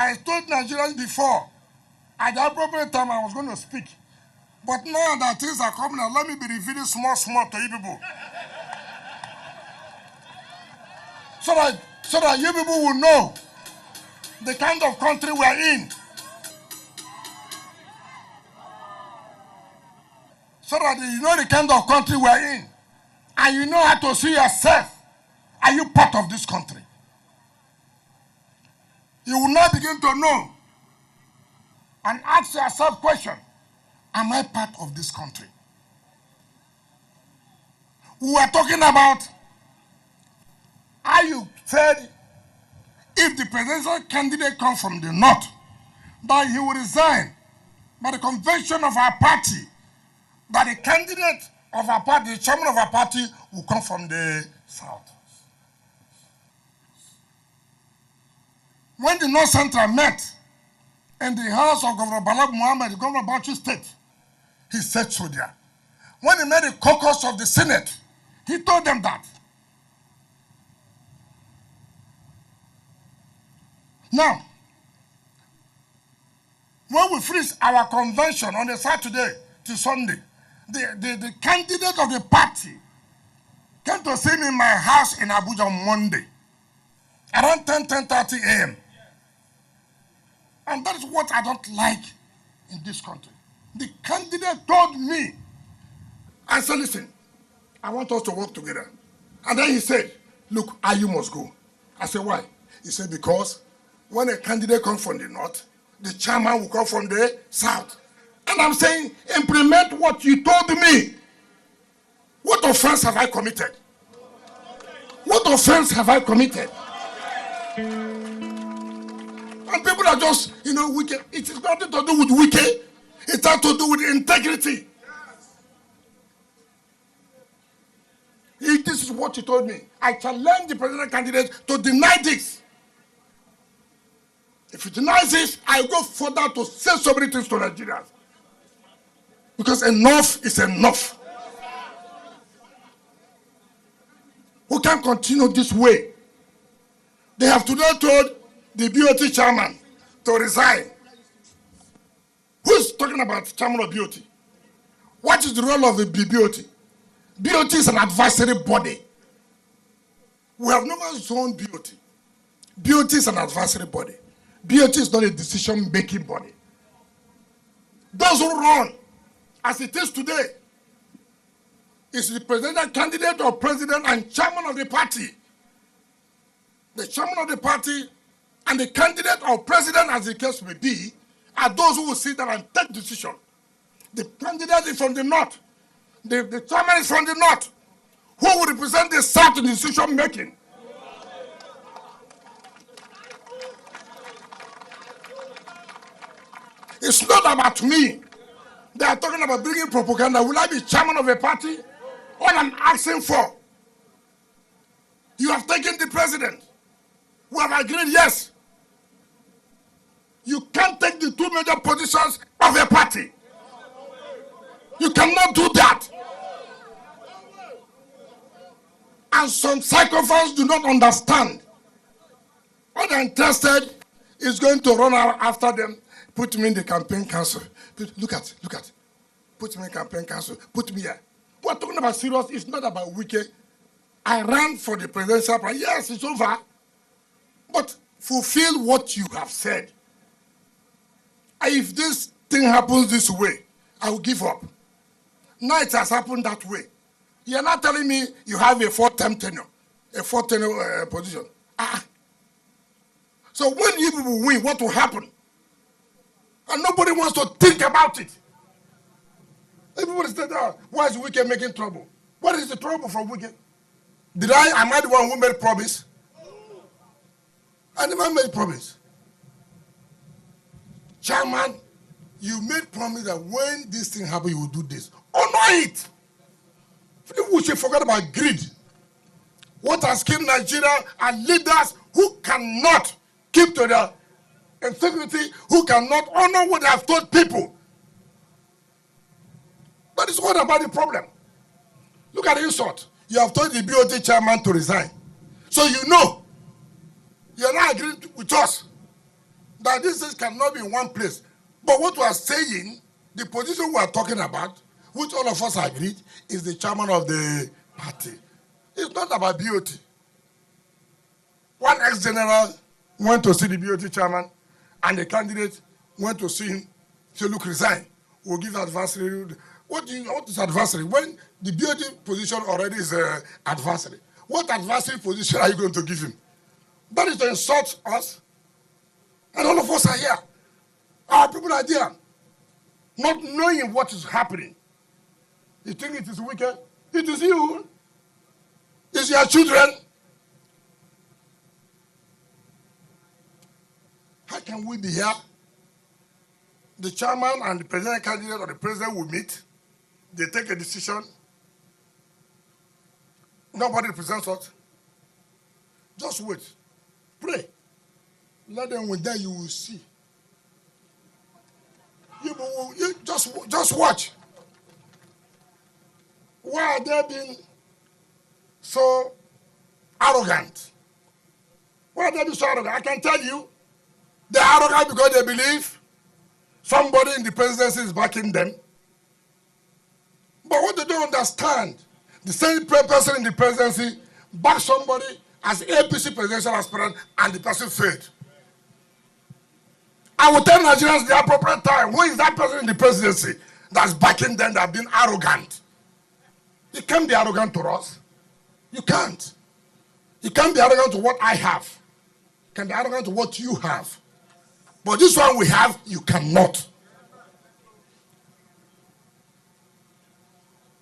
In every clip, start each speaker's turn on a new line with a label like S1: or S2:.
S1: I told Nigerians before, at the appropriate time I was going to speak. But now that things are coming out, let me be revealing small to you people. So that you people will know the kind of country we are in. So that you know the kind of country we are in. And you know how to see yourself. Are you part of this country? You will now begin to know and ask yourself question, am I part of this country? We are talking about how you said if the presidential candidate comes from the north, that he will resign by the convention of our party, that the candidate of our party, the chairman of our party, will come from the south. When the North Central met in the house of Governor Bala Muhammad, the governor of Bauchi State, he said so there. When he made the caucus of the Senate, he told them that. Now, when we finish our convention on a Saturday to Sunday, the candidate of the party came to see me in my house in Abuja on Monday, around 10:30 a.m. And that is what I don't like in this country. The candidate told me, I said, listen, I want us to work together. And then he said, look, you must go. I said, why? He said, because when a candidate comes from the north, the chairman will come from the south. And I'm saying, implement what you told me. What offense have I committed? What offense have I committed? And people are just, wicked. It is nothing to do with wicked. It has to do with integrity. This is what he told me. I challenge the presidential candidate to deny this. If he denies this, I go further to say so many things to Nigerians. Because enough is enough. We can't continue this way. They have today told the BOT chairman to resign. Who's talking about chairman of BOT? What is the role of the BOT? BOT is an advisory body. We have never zoned BOT. BOT is an advisory body. BOT is not a decision-making body. Those who run, as it is today, is the presidential candidate or president and chairman of the party. The chairman of the party and the candidate or president, as the case may be, are those who will sit there and take decision. The candidate is from the north. The chairman is from the north. Who will represent the south in decision making? It's not about me. They are talking about bringing propaganda. Will I be chairman of a party? All I'm asking for, you have taken the president. We have agreed, yes. You can't take the two major positions of a party. You cannot do that. And some psychophants do not understand. All they're interested is going to run out after them, put me in the campaign council. Look at. Put me in campaign council. Put me here. We're talking about serious. It's not about wicked. I ran for the presidential prize. Yes, it's over. But fulfill what you have said. And if this thing happens this way, I will give up. Now it has happened that way. You're not telling me you have a fourth-term tenure, position. So when you people win, what will happen? And nobody wants to think about it. Everybody said, why is Wike making trouble? What is the trouble from Wike? Am I the one who made promise? I never made promise. Chairman, you made promise that when this thing happens, you will do this. Honor it. We should forget about greed. What has killed Nigeria are leaders who cannot keep to their integrity, who cannot honor what they have told people. That is what about the problem. Look at the insult. You have told the BOT chairman to resign. So you know, you're not agreeing with us. that these things cannot be in one place. But what we are saying, the position we are talking about, which all of us agreed, is the chairman of the party. It's not about BOT. One ex-general went to see the BOT chairman, and the candidate went to see him. He said, look, resign. We'll give adversary. What is adversary? When the BOT position already is adversary, what adversary position are you going to give him? That is to insult us. And all of us are here. Our people are there. Not knowing what is happening. You think it is wicked? It is you. It's your children. How can we be here? The chairman and the president candidate or the president will meet. They take a decision. Nobody represents us. Just wait. Pray. Let them win. Then you will see. You just watch. Why are they being so arrogant? Why are they being so arrogant? I can tell you, they're arrogant because they believe somebody in the presidency is backing them. But what they don't understand, the same person in the presidency backed somebody as APC presidential aspirant and the person failed. I will tell Nigerians the appropriate time. Who is that person in the presidency that's backing them, that have been arrogant? You can't be arrogant to us. You can't. You can't be arrogant to what I have. You can be arrogant to what you have. But this one we have, you cannot.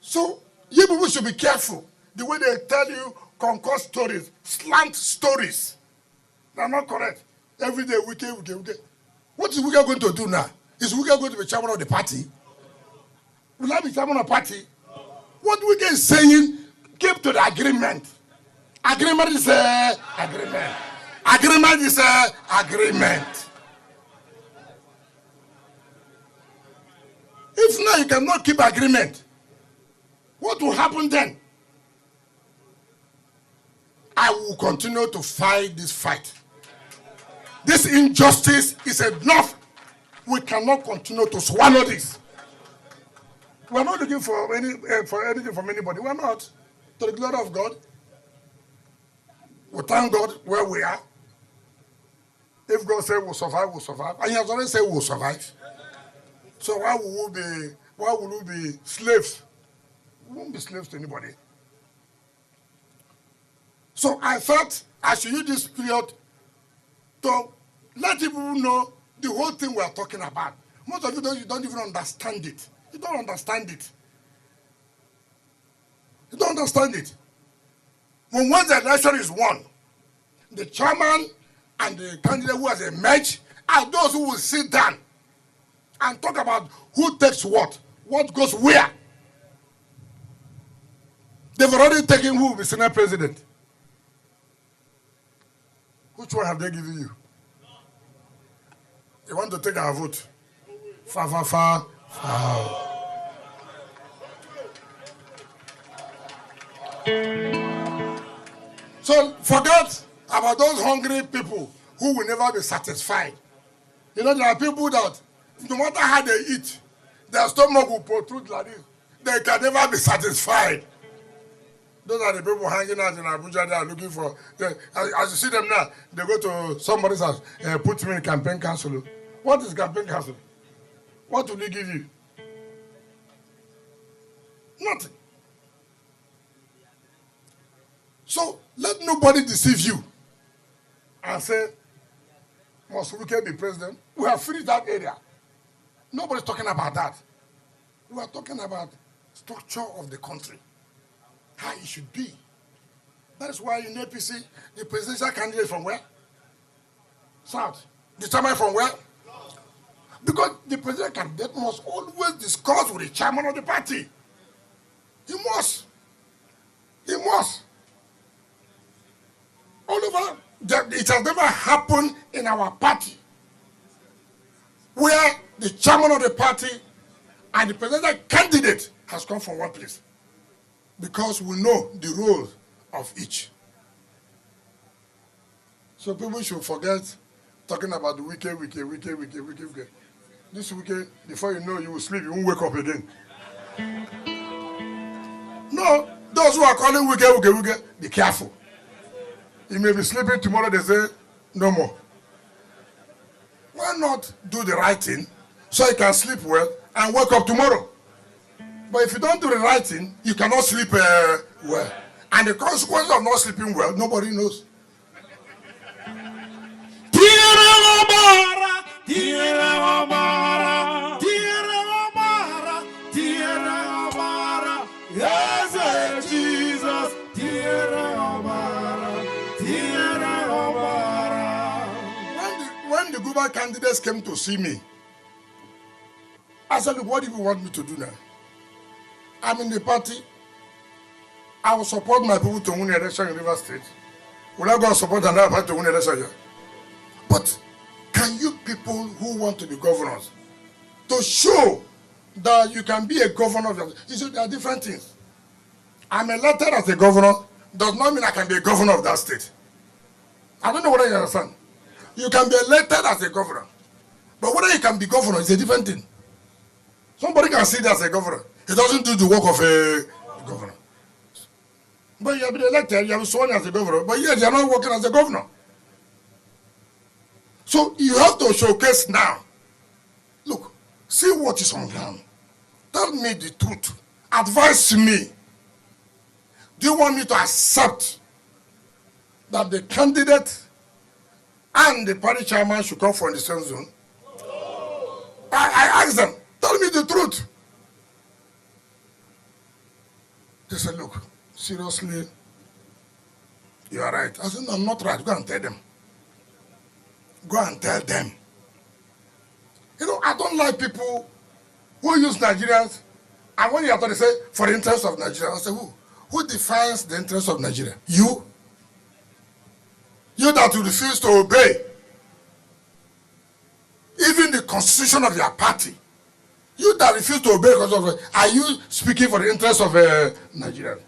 S1: So, you people should be careful. The way they tell you concoct stories, slant stories. They're not correct. Every day, wicked. What is Wike going to do now? Is Wike going to be chairman of the party? Will I be chairman of the party? What Wike is saying, keep to the agreement. Agreement is agreement. Agreement is agreement. If now you cannot keep agreement, what will happen then? I will continue to fight this fight. This injustice is enough. We cannot continue to swallow this. We are not looking for anything from anybody. We are not. To the glory of God. We thank God where we are. If God said we'll survive, we'll survive. And He has already said we'll survive. So why will we be slaves? We won't be slaves to anybody. So I thought I should use this period to let people know the whole thing we are talking about. Most of you don't even understand it. You don't understand it. You don't understand it. Once the election is won, the chairman and the candidate who has emerged are those who will sit down and talk about who takes what goes where. They've already taken who will be Senate President. Which one have they given you? You want to take our vote? Fa. So forget about those hungry people who will never be satisfied. You know, there are people that no matter how they eat, their stomach will protrude like this. They can never be satisfied. Those are the people hanging out in Abuja. They are looking for. As you see them now, they go to somebody's house, put me in campaign council. What is campaign council? What will he give you? Nothing. So let nobody deceive you and say, must Wike be president? We have finished that area. Nobody's talking about that. We are talking about structure of the country. How it should be. That is why in APC, the presidential candidate from where? South. The chairman from where? Because the presidential candidate must always discuss with the chairman of the party. He must. He must. All over, it has never happened in our party where the chairman of the party and the presidential candidate has come from one place. Because we know the role of each. So people should forget talking about the wicked. This weekend, before you know, you will sleep, you won't wake up again. No, those who are calling wicked, be careful. You may be sleeping tomorrow, they say, no more. Why not do the right thing so you can sleep well and wake up tomorrow? But if you don't do the right thing, you cannot sleep well. And the consequence of not sleeping well, nobody knows.
S2: Yes, Jesus.
S1: When the Guba candidates came to see me, I said, look, what do you want me to do now? I'm in the party. I will support my people to win the election in River State. Will I go and support another party to win the election here? But can you people who want to be governors to show that you can be a governor of your, you see, there are different things. I'm elected as a governor does not mean I can be a governor of that state. I don't know whether you understand. You can be elected as a governor, but whether you can be governor is a different thing. Somebody can sit as a governor. He doesn't do the work of a governor. But you have been elected, you have been sworn as a governor, but yet you are not working as a governor. So you have to showcase now. Look, see what is on ground. Tell me the truth. Advise me. Do you want me to accept that the candidate and the party chairman should come from the same zone? I asked them, tell me the truth. They said, look, seriously, you are right. I said, no, I'm not right. Go and tell them. Go and tell them. You know, I don't like people who use Nigerians, and when you have to say, for the interest of Nigeria, I say, who? Who defines the interest of Nigeria? You? You that will refuse to obey even the constitution of your party. You that refuse to obey because of, are you speaking for the interest of Nigeria?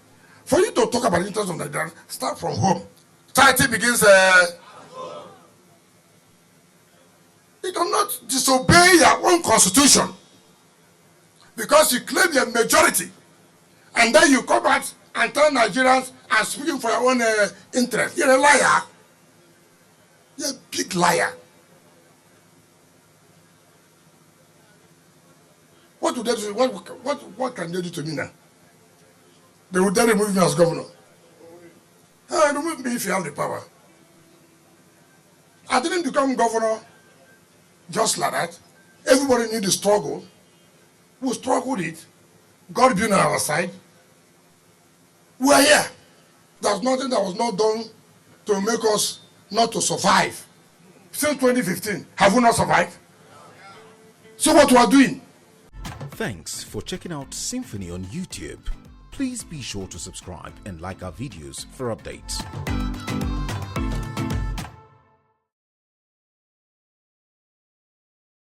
S1: For you to talk about the interest of Nigeria, start from home. Charity begins. You do not disobey your own constitution because you claim your majority, and then you come back and tell Nigerians I'm speaking for your own interest. You're a liar. You're a big liar. What do they do? What can they do to me now? They would then remove me as governor. Remove me if you have the power. I didn't become governor just like that. Everybody knew the struggle. We struggled it. God being on our side. We are here. There's nothing that was not done to make us not to survive. Since 2015, have we not survived? So what we are doing?
S3: Thanks for checking out SYMFONI on YouTube. Please be sure to subscribe and like our videos for updates.